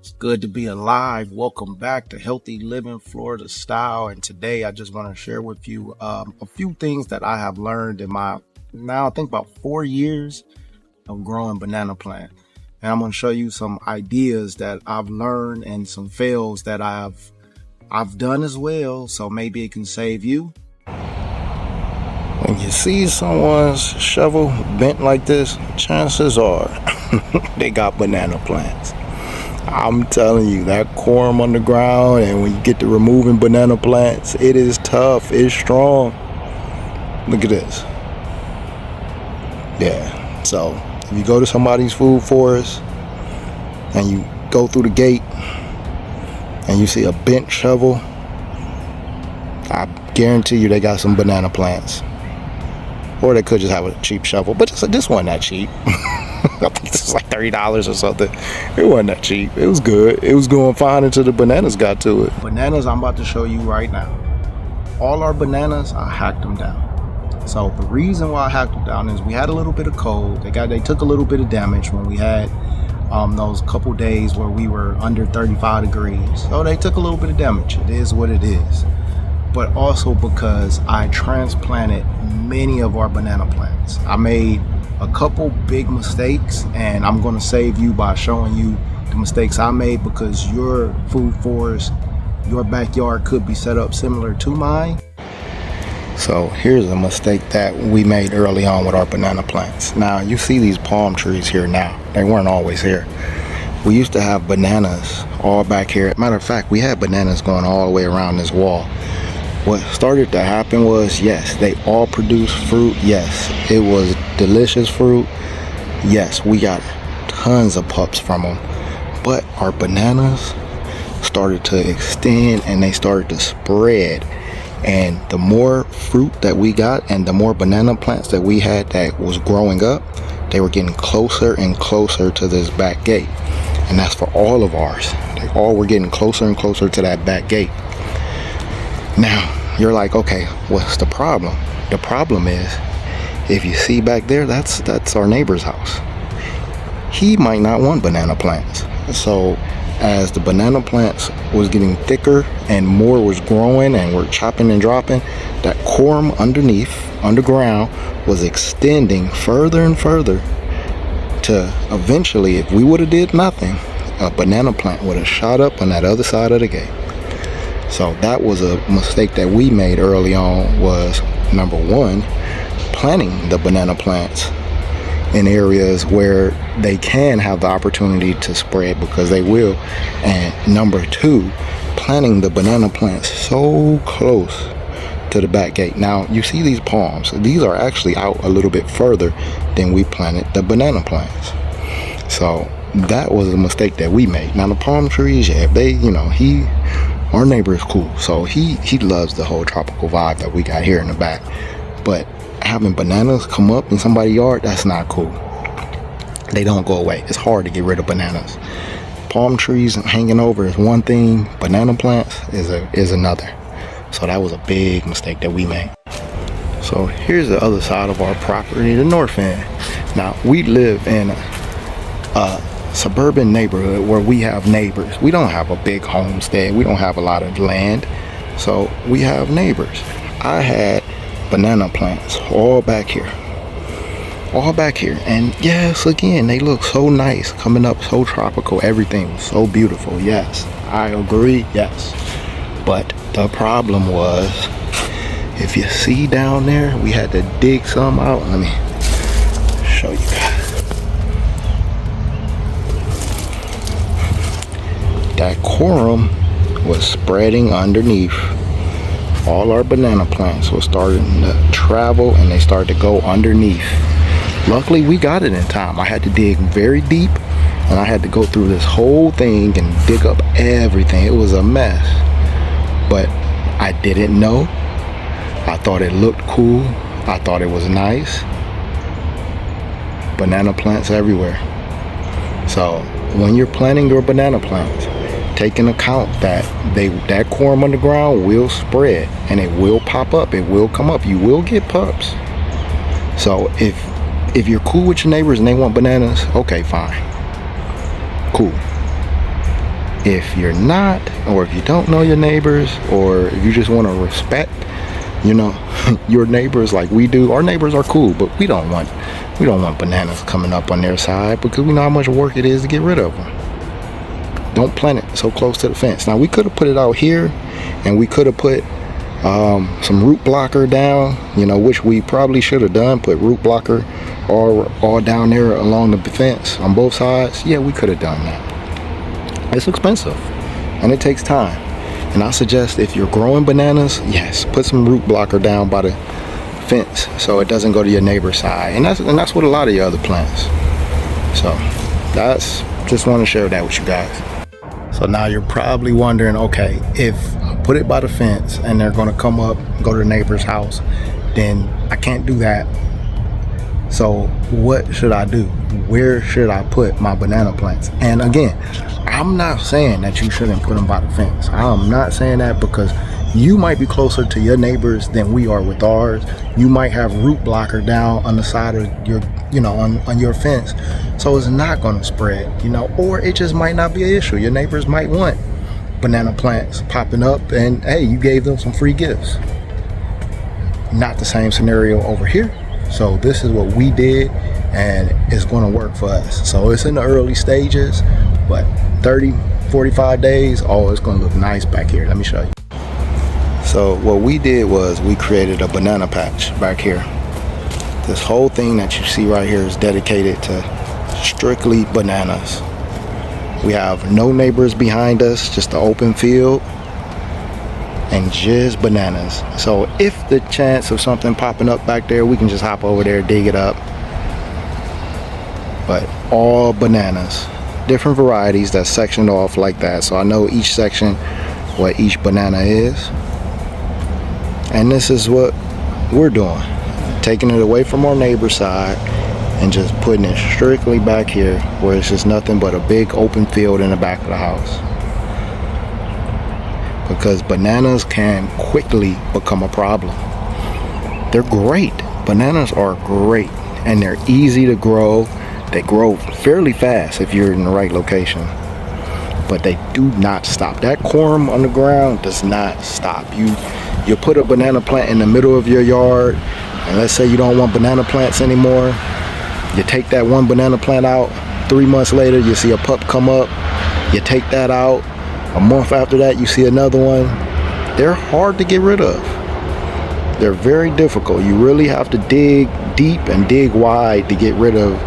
It's good to be alive. Welcome back to Healthy Living Florida Style. And today I just want to share with you a few things that I have learned in my now I think about 4 years of growing banana plant. And I'm going to show you some ideas that I've learned and some fails that I've done as well. So maybe it can save you. When you see someone's shovel bent like this, chances are they got banana plants. I'm telling you, that corm on the ground, and when you get to removing banana plants, it is tough, it's strong. Look at this. Yeah, so if you go to somebody's food forest and you go through the gate and you see a bent shovel, I guarantee you they got some banana plants. Or they could just have a cheap shovel, but this wasn't that cheap. I think this was like $30 or something. It wasn't that cheap. It was good. It was going fine until the bananas got to it. Bananas I'm about to show you right now. All our bananas, I hacked them down. So the reason why I hacked them down is we had a little bit of cold. They took a little bit of damage when we had those couple days where we were under 35 degrees. So they took a little bit of damage. It is what it is. But also because I transplanted many of our banana plants. I made a couple big mistakes, and I'm going to save you by showing you the mistakes I made, because your food forest, your backyard could be set up similar to mine. So here's a mistake that we made early on with our banana plants. Now you see these palm trees here now. They weren't always here. We used to have bananas all back here. Matter of fact, we had bananas going all the way around this wall. What started to happen was, yes, they all produced fruit. Yes, it was delicious fruit. Yes, we got tons of pups from them. But our bananas started to extend and they started to spread. And the more fruit that we got and the more banana plants that we had that was growing up, they were getting closer and closer to this back gate. And that's for all of ours. They all were getting closer and closer to that back gate. Now, you're like, okay, what's the problem? The problem is, if you see back there, that's our neighbor's house. He might not want banana plants. So as the banana plants was getting thicker and more was growing and we're chopping and dropping, that corm underground was extending further and further to eventually, if we would have did nothing, a banana plant would have shot up on that other side of the gate. So that was a mistake that we made early on, was number one, planting the banana plants in areas where they can have the opportunity to spread, because they will. And number two, planting the banana plants so close to the back gate. Now you see these palms, these are actually out a little bit further than we planted the banana plants. So that was a mistake that we made. Now the palm trees, yeah, they, our neighbor is cool, so he loves the whole tropical vibe that we got here in the back. But having bananas come up in somebody's yard, that's not cool. They don't go away. It's hard to get rid of bananas. Palm trees hanging over is one thing. Banana plants is another. So that was a big mistake that we made. So here's the other side of our property, the north end. Now we live in a suburban neighborhood where we have neighbors. We don't have a big homestead. We don't have a lot of land. So we have neighbors. I had banana plants all back here. And yes, again, they look so nice, coming up so tropical. Everything was so beautiful. Yes, I agree. Yes. But the problem was, if you see down there, we had to dig some out. Let me show you guys. That corm was spreading underneath. All our banana plants were starting to travel and they started to go underneath. Luckily we got it in time. I had to dig very deep and I had to go through this whole thing and dig up everything. It was a mess, but I didn't know. I thought it looked cool. I thought it was nice. Banana plants everywhere. So when you're planting your banana plants, take into account that that corm underground will spread and it will pop up, it will come up, you will get pups. So if you're cool with your neighbors and they want bananas, okay, fine, cool. If you're not, or if you don't know your neighbors, or if you just want to respect, your neighbors like we do. Our neighbors are cool, but we don't want bananas coming up on their side because we know how much work it is to get rid of them. Don't plant it so close to the fence. Now we could have put it out here, and we could have put some root blocker down, which we probably should have done. Put root blocker all down there along the fence on both sides. Yeah, we could have done that. It's expensive and it takes time. And I suggest if you're growing bananas, yes, put some root blocker down by the fence so it doesn't go to your neighbor's side. And that's what a lot of your other plants. So that's just want to share that with you guys. So now you're probably wondering, okay, if I put it by the fence and they're going to come up, go to the neighbor's house, then I can't do that. So what should I do? Where should I put my banana plants? And again, I'm not saying that you shouldn't put them by the fence. I'm not saying that, because you might be closer to your neighbors than we are with ours. You might have root blocker down on the side of your, on your fence. So it's not going to spread, or it just might not be an issue. Your neighbors might want banana plants popping up and hey, you gave them some free gifts. Not the same scenario over here. So this is what we did, and it's going to work for us. So it's in the early stages, but 30, 45 days, it's going to look nice back here. Let me show you. So what we did was we created a banana patch back here. This whole thing that you see right here is dedicated to strictly bananas. We have no neighbors behind us, just the open field and just bananas. So if the chance of something popping up back there, we can just hop over there, dig it up. But all bananas, different varieties that's sectioned off like that. So I know each section what each banana is. And this is what we're doing, taking it away from our neighbor's side and just putting it strictly back here where it's just nothing but a big open field in the back of the house. Because bananas can quickly become a problem. They're great. Bananas are great and they're easy to grow. They grow fairly fast if you're in the right location, but they do not stop. That corm on the ground does not stop. You put a banana plant in the middle of your yard, and let's say you don't want banana plants anymore. You take that one banana plant out, 3 months later you see a pup come up, you take that out, a month after that you see another one. They're hard to get rid of. They're very difficult. You really have to dig deep and dig wide to get rid of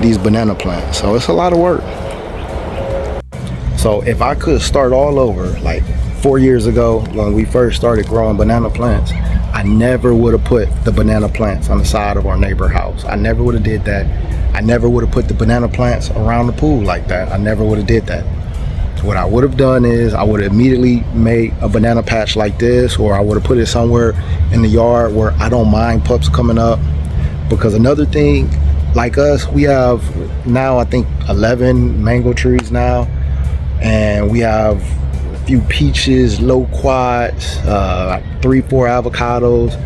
these banana plants. So it's a lot of work. So if I could start all over, like 4 years ago when we first started growing banana plants, I never would have put the banana plants on the side of our neighbor house. I never would have did that. I never would have put the banana plants around the pool like that. I never would have did that. What I would have done is I would have immediately made a banana patch like this, or I would have put it somewhere in the yard where I don't mind pups coming up. Because another thing, like us, we have now I think 11 mango trees now, and we have a few peaches, loquats, like 3-4 avocados.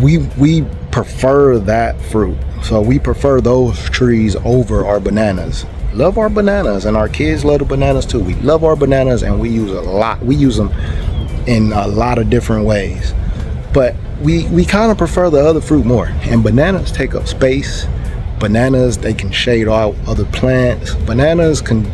We prefer that fruit, so we prefer those trees over our bananas. Love our bananas, and our kids love the bananas too. We love our bananas, and we use them in a lot of different ways, but we kind of prefer the other fruit more. And bananas take up space. Bananas, they can shade out other plants. Bananas can,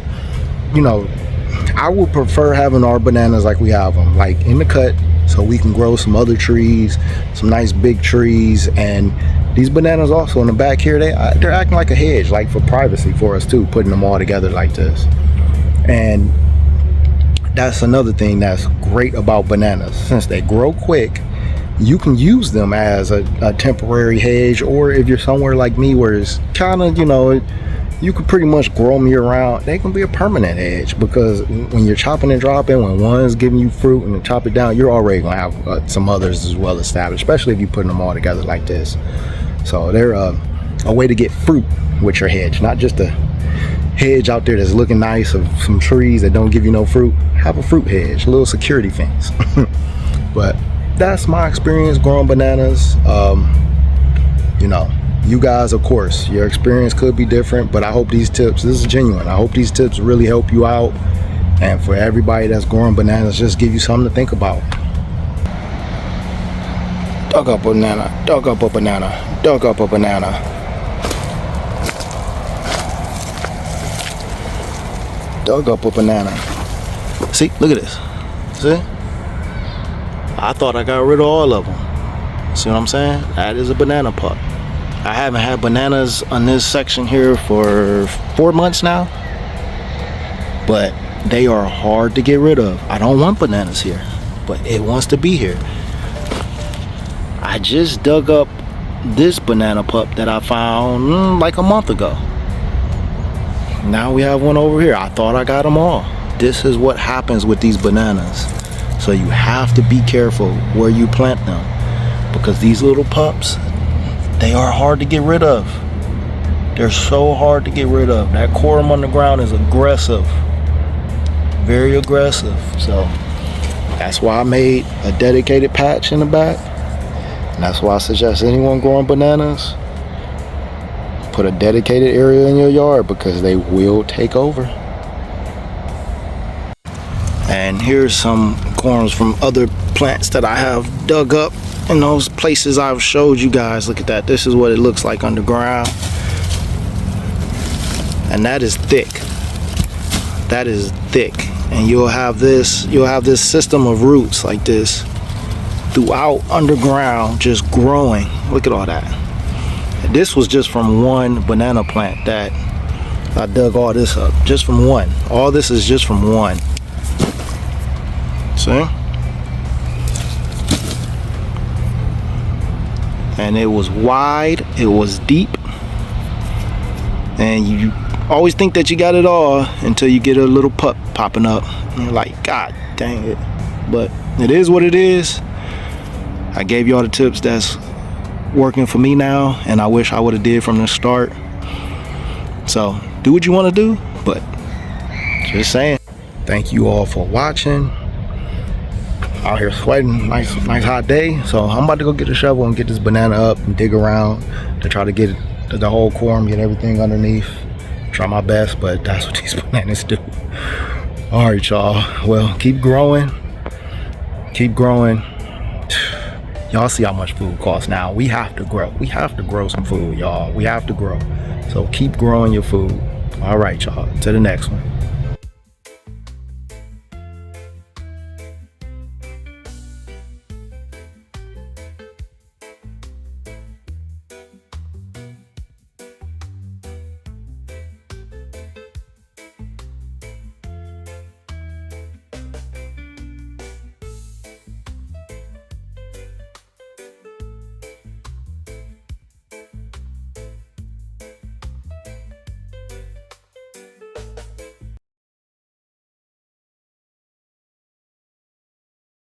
I would prefer having our bananas like we have them, like in the cut, so we can grow some other trees, some nice big trees. And these bananas also in the back here, they're acting like a hedge, like for privacy for us too, putting them all together like this. And that's another thing that's great about bananas. Since they grow quick, you can use them as a temporary hedge, or if you're somewhere like me where it's kind of, you can pretty much grow them year round, they can be a permanent hedge. Because when you're chopping and dropping, when one's giving you fruit and you chop it down, you're already gonna have some others as well established, especially if you're putting them all together like this. So they're a way to get fruit with your hedge, not just a hedge out there that's looking nice of some trees that don't give you no fruit. Have a fruit hedge, a little security fence. But that's my experience growing bananas. You guys, of course, your experience could be different, but I hope these tips, this is genuine, I hope these tips really help you out And for everybody that's growing bananas, just give you something to think about. Dug up a banana, dug up a banana, dug up a banana. Dug up a banana. See, look at this. See? I thought I got rid of all of them. See what I'm saying? That is a banana pup. I haven't had bananas on this section here for 4 months now, but they are hard to get rid of. I don't want bananas here, but it wants to be here. I just dug up this banana pup that I found like a month ago. Now we have one over here. I thought I got them all. This is what happens with these bananas. So you have to be careful where you plant them, because these little pups, they are hard to get rid of. They're so hard to get rid of. That corum on the ground is aggressive, very aggressive. So that's why I made a dedicated patch in the back, and that's why I suggest anyone growing bananas, put a dedicated area in your yard, because they will take over. And here's some corms from other plants that I have dug up in those places I've showed you guys. Look at that. This is what it looks like underground. And that is thick. That is thick. And you'll have this system of roots like this throughout underground, just growing. Look at all that. This was just from one banana plant that I dug all this up. Just from one. All this is just from one. See? And it was wide, it was deep, and you always think that you got it all until you get a little pup popping up and you're like, God dang it. But it is what it is. I gave you all the tips that's working for me now, and I wish I would have did from the start. So do what you want to do, but just saying. Thank you all for watching. Out here sweating, nice hot day. So I'm about to go get a shovel and get this banana up and dig around to try to get the whole corum, get everything underneath. Try my best, but that's what these bananas do. All right, y'all. Well, keep growing. Keep growing. Y'all see how much food costs now. We have to grow. We have to grow some food, y'all. We have to grow. So keep growing your food. All right, y'all. To the next one.